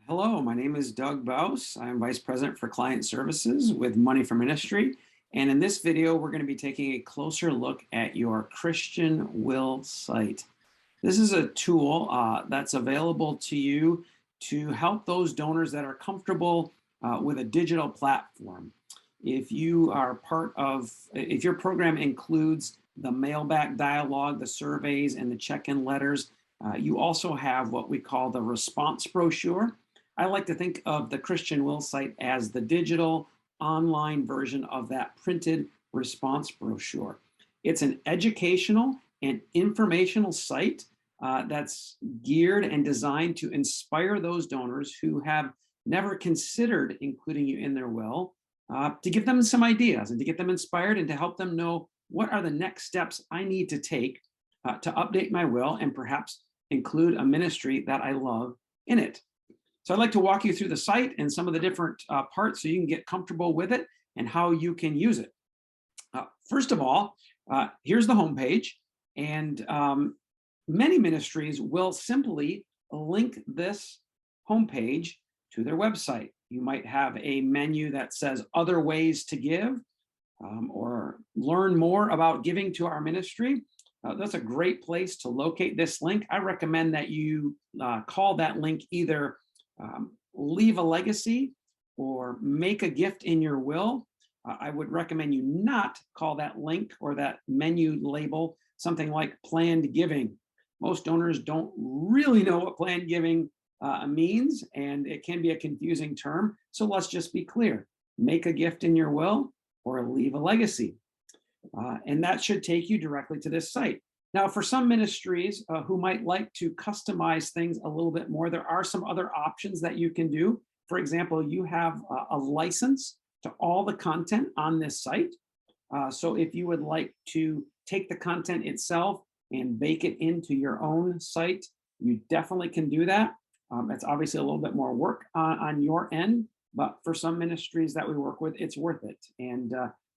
Hello, my name is Doug Baus. I'm Vice President for Client Services with Money for Ministry. And in this video, we're going to be taking a closer look at your Christian Will site. This is a tool that's available to you to help those donors that are comfortable with a digital platform. If you are if your program includes the mailback dialogue, the surveys, and the check-in letters, you also have what we call the response brochure. I like to think of the Christian Will site as the digital online version of that printed response brochure. It's an educational and informational site that's geared and designed to inspire those donors who have never considered including you in their will, to give them some ideas and to get them inspired and to help them know what are the next steps I need to take to update my will and perhaps include a ministry that I love in it. So I'd like to walk you through the site and some of the different parts so you can get comfortable with it and how you can use it. First of all, here's the homepage, and many ministries will simply link this homepage to their website. You might have a menu that says other ways to give, or learn more about giving to our ministry. That's a great place to locate this link. I recommend that you call that link either leave a legacy or make a gift in your will. I would recommend you not call that link or that menu label something like planned giving. Most donors don't really know what planned giving means, and it can be a confusing term. So let's just be clear. Make a gift in your will or leave a legacy. And that should take you directly to this site. Now, for some ministries who might like to customize things a little bit more, there are some other options that you can do. For example, you have a license to all the content on this site. So if you would like to take the content itself and bake it into your own site, you definitely can do that. It's obviously a little bit more work on your end, but for some ministries that we work with, it's worth it. And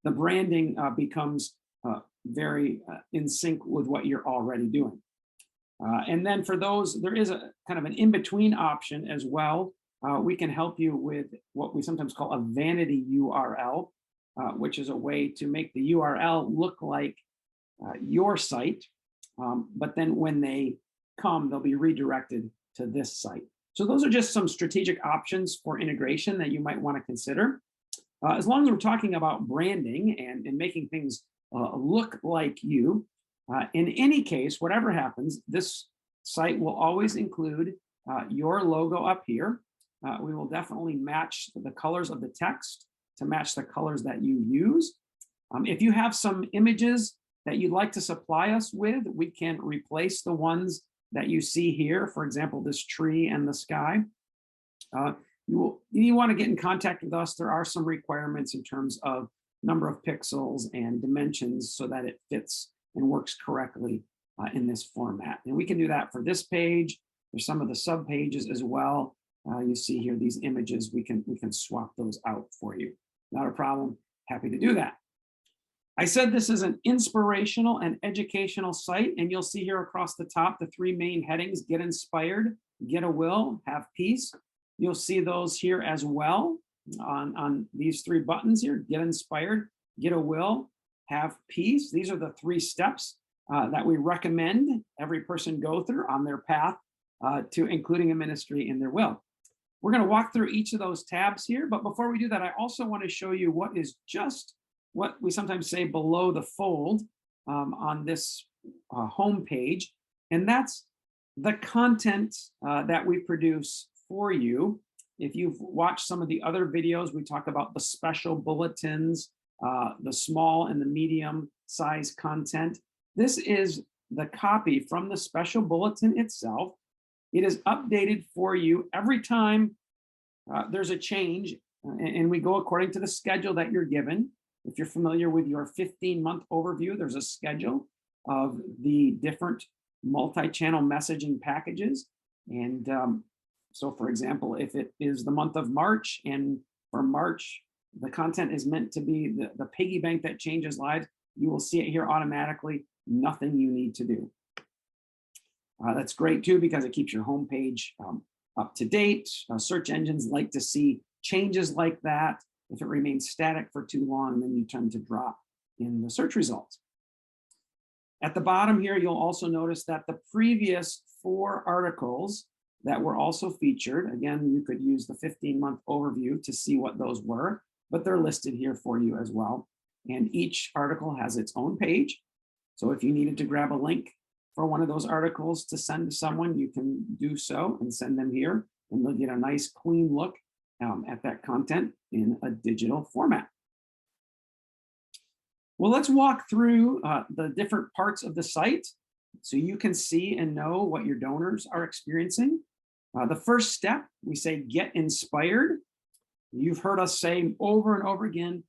the branding becomes very in sync with what you're already doing. And then for those, there is a kind of an in-between option as well. We can help you with what we sometimes call a vanity URL, which is a way to make the URL look like your site. But then when they come, they'll be redirected to this site. So those are just some strategic options for integration that you might want to consider. As long as we're talking about branding and making things look like you, in any case, whatever happens, this site will always include your logo up here. We will definitely match the colors of the text to match the colors that you use. If you have some images that you'd like to supply us with, we can replace the ones that you see here. For example, this tree and the sky. You want to get in contact with us. There are some requirements in terms of number of pixels and dimensions so that it fits and works correctly in this format. And we can do that for this page. There's some of the sub pages as well. You see here these images. We can swap those out for you. Not a problem. Happy to do that. I said this is an inspirational and educational site, and you'll see here across the top the three main headings: get inspired, get a will, have peace. You'll see those here as well on these three buttons here: get inspired, get a will, have peace. These are the three steps that we recommend every person go through on their path to including a ministry in their will. We're going to walk through each of those tabs here, but before we do that, I also want to show you what is just what we sometimes say below the fold on this home page, and that's the content that we produce for you. If you've watched some of the other videos, we talk about the special bulletins, the small and the medium size content. This is the copy from the special bulletin itself. It is updated for you every time there's a change, and we go according to the schedule that you're given. If you're familiar with your 15-month overview, there's a schedule of the different multi-channel messaging packages. And so, for example, if it is the month of March, and for March, the content is meant to be the piggy bank that changes lives, you will see it here automatically. Nothing you need to do. That's great too, because it keeps your homepage up to date. Search engines like to see changes like that. If it remains static for too long, then you tend to drop in the search results. At the bottom here, you'll also notice that the previous 4 articles that were also featured, again, you could use the 15-month overview to see what those were, but they're listed here for you as well. And each article has its own page. So if you needed to grab a link for one of those articles to send to someone, you can do so and send them here, and they'll get a nice clean look at that content in a digital format. Well, let's walk through the different parts of the site so you can see and know what your donors are experiencing. The first step, we say get inspired. You've heard us say over and over again,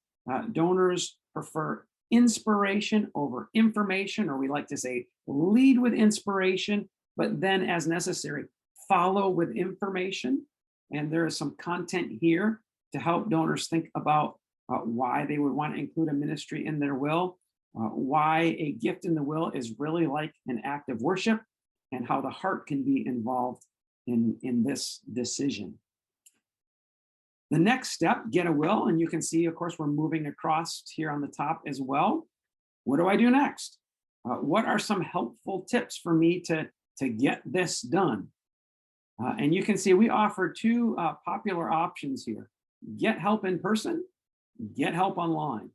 donors prefer inspiration over information, or we like to say lead with inspiration, but then as necessary, follow with information. And there is some content here to help donors think about why they would want to include a ministry in their will, why a gift in the will is really like an act of worship, and how the heart can be involved in this decision. The next step, get a will, and you can see, of course, we're moving across here on the top as well. What do I do next? What are some helpful tips for me to get this done? And you can see we offer 2 popular options here. Get help in person, get help online.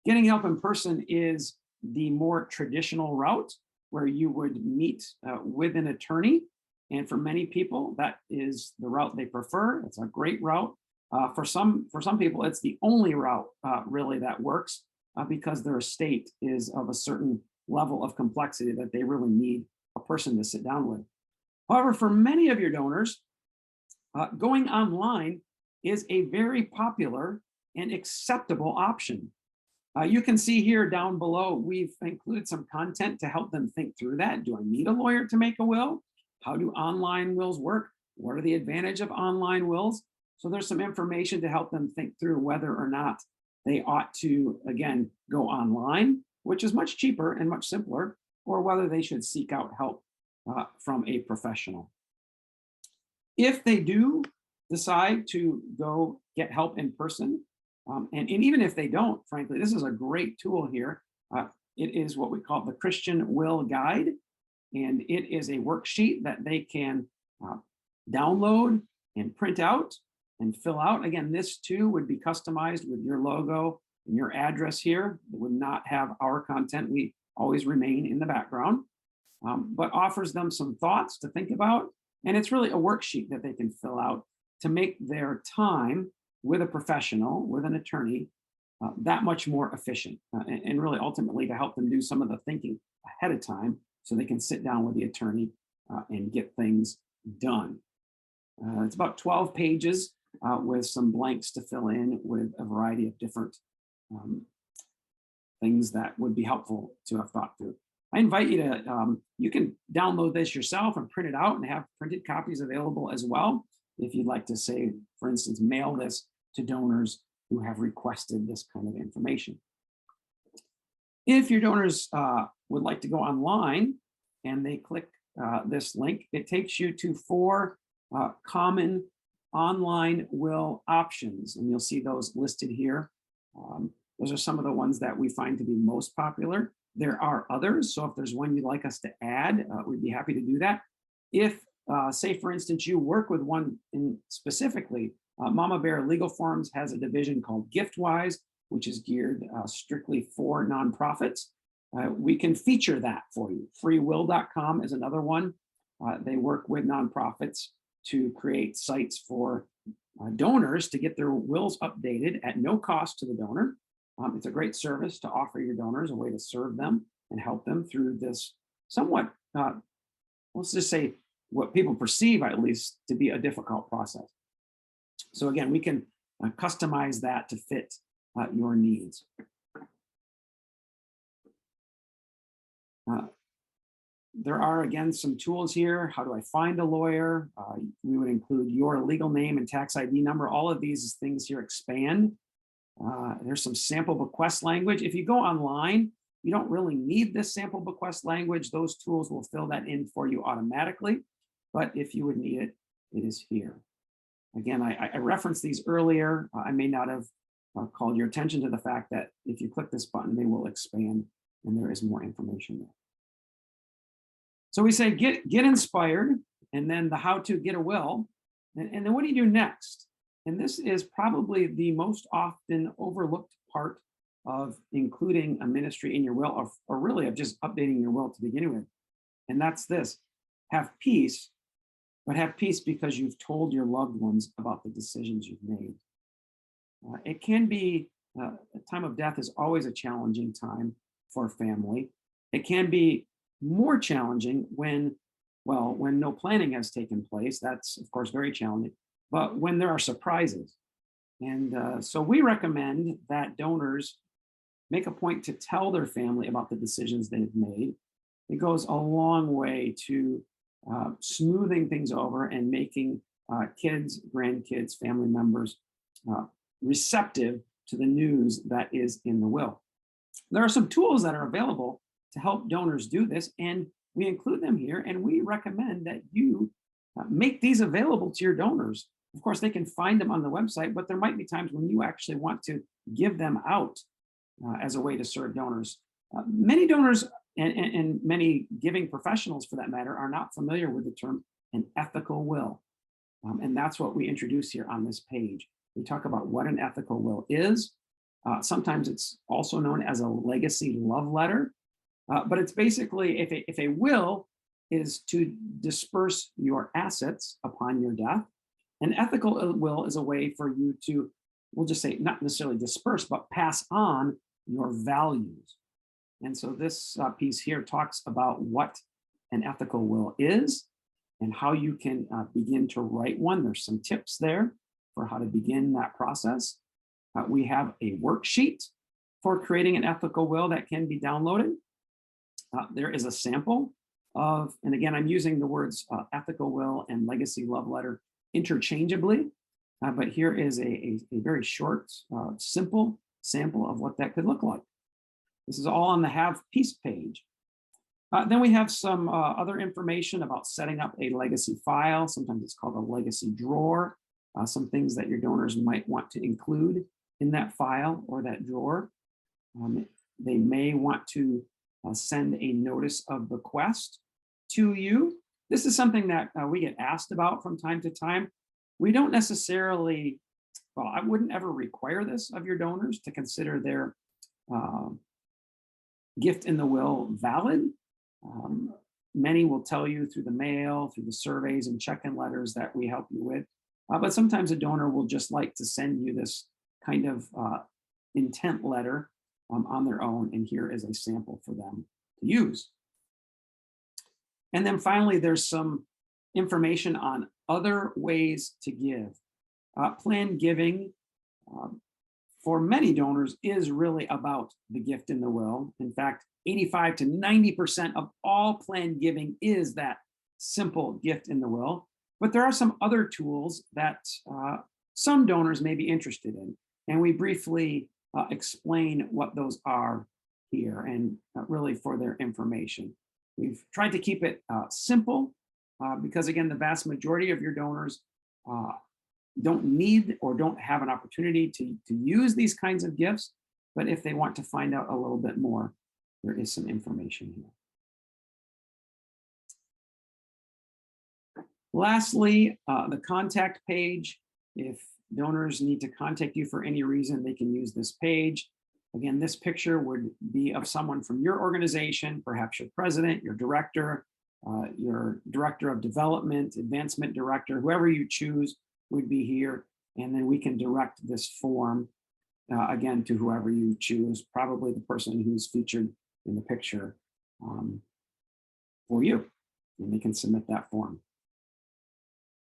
Getting help in person is the more traditional route where you would meet with an attorney. And for many people, that is the route they prefer. It's a great route. For some people, it's the only route really that works because their estate is of a certain level of complexity that they really need a person to sit down with. However, for many of your donors, going online is a very popular and acceptable option. You can see here down below, we've included some content to help them think through that. Do I need a lawyer to make a will? How do online wills work? What are the advantages of online wills? So there's some information to help them think through whether or not they ought to, again, go online, which is much cheaper and much simpler, or whether they should seek out help from a professional. If they do decide to go get help in person, and even if they don't, frankly, this is a great tool here. It is what we call the Christian Will Guide, and it is a worksheet that they can download and print out and fill out. Again, this too would be customized with your logo and your address here. It would not have our content. We always remain in the background, but offers them some thoughts to think about. And it's really a worksheet that they can fill out to make their time with a professional, with an attorney, that much more efficient, and really ultimately to help them do some of the thinking ahead of time so they can sit down with the attorney and get things done. It's about 12 pages with some blanks to fill in with a variety of different things that would be helpful to have thought through. I invite you to, you can download this yourself and print it out and have printed copies available as well. If you'd like to say, for instance, mail this to donors who have requested this kind of information. If your donors would like to go online and they click this link, it takes you to 4 common online will options, and you'll see those listed here. Those are some of the ones that we find to be most popular. There are others, so if there's one you'd like us to add, we'd be happy to do that. If, say, for instance, you work with one specifically, Mama Bear Legal Forms has a division called GiftWise, which is geared strictly for nonprofits. We can feature that for you. Freewill.com is another one. They work with nonprofits to create sites for donors to get their wills updated at no cost to the donor. It's a great service to offer your donors a way to serve them and help them through this somewhat, let's just say, what people perceive at least to be a difficult process. So again, we can customize that to fit your needs. There are, again, some tools here. How do I find a lawyer? We would include your legal name and tax ID number. All of these things here expand. There's some sample bequest language. If you go online, you don't really need this sample bequest language. Those tools will fill that in for you automatically. But if you would need it, it is here. Again, I referenced these earlier. I may not have called your attention to the fact that if you click this button, they will expand and there is more information there. So we say get inspired, and then the how to get a will, and then what do you do next? And this is probably the most often overlooked part of including a ministry in your will, or really of just updating your will to begin with. And that's this: have peace, but have peace because you've told your loved ones about the decisions you've made. It can be a time of death is always a challenging time for a family. It can be more challenging when no planning has taken place. That's of course very challenging, but when there are surprises. And so we recommend that donors make a point to tell their family about the decisions they've made. It goes a long way to smoothing things over and making kids, grandkids, family members receptive to the news that is in the will. There are some tools that are available to help donors do this, and we include them here, and we recommend that you make these available to your donors. Of course, they can find them on the website, but there might be times when you actually want to give them out as a way to serve donors. Many donors and many giving professionals, for that matter, are not familiar with the term an ethical will. And that's what we introduce here on this page. We talk about what an ethical will is. Sometimes it's also known as a legacy love letter. But it's basically, if a will is to disperse your assets upon your death, an ethical will is a way for you to, we'll just say, not necessarily disperse, but pass on your values. And so this piece here talks about what an ethical will is and how you can begin to write one. There's some tips there for how to begin that process. We have a worksheet for creating an ethical will that can be downloaded. There is a sample of, and again, I'm using the words ethical will and legacy love letter interchangeably, but here is a very short, simple sample of what that could look like. This is all on the Have Peace page. Then we have some other information about setting up a legacy file. Sometimes it's called a legacy drawer. Some things that your donors might want to include in that file or that drawer. They may want to send a notice of bequest to you. This is something that we get asked about from time to time. We don't necessarily, well, I wouldn't ever require this of your donors to consider their gift in the will valid. Many will tell you through the mail, through the surveys and check-in letters that we help you with. But sometimes a donor will just like to send you this kind of intent letter on their own, and here is a sample for them to use. And then finally, there's some information on other ways to give. Planned giving for many donors is really about the gift in the will. In fact, 85 to 90% of all planned giving is that simple gift in the will. But there are some other tools that some donors may be interested in. And we briefly explain what those are here, and really for their information. We've tried to keep it simple because, again, the vast majority of your donors don't need or don't have an opportunity to use these kinds of gifts. But if they want to find out a little bit more, there is some information here. Lastly, the contact page. If donors need to contact you for any reason, they can use this page. Again, this picture would be of someone from your organization, perhaps your president, your director of development, advancement director, whoever you choose would be here. And then we can direct this form, again, to whoever you choose, probably the person who's featured in the picture for you, and they can submit that form.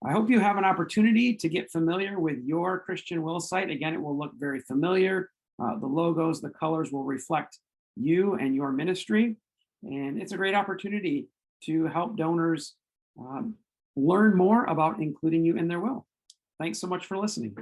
I hope you have an opportunity to get familiar with your Christian will site. Again, it will look very familiar. The logos, the colors will reflect you and your ministry. And it's a great opportunity to help donors learn more about including you in their will. Thanks so much for listening.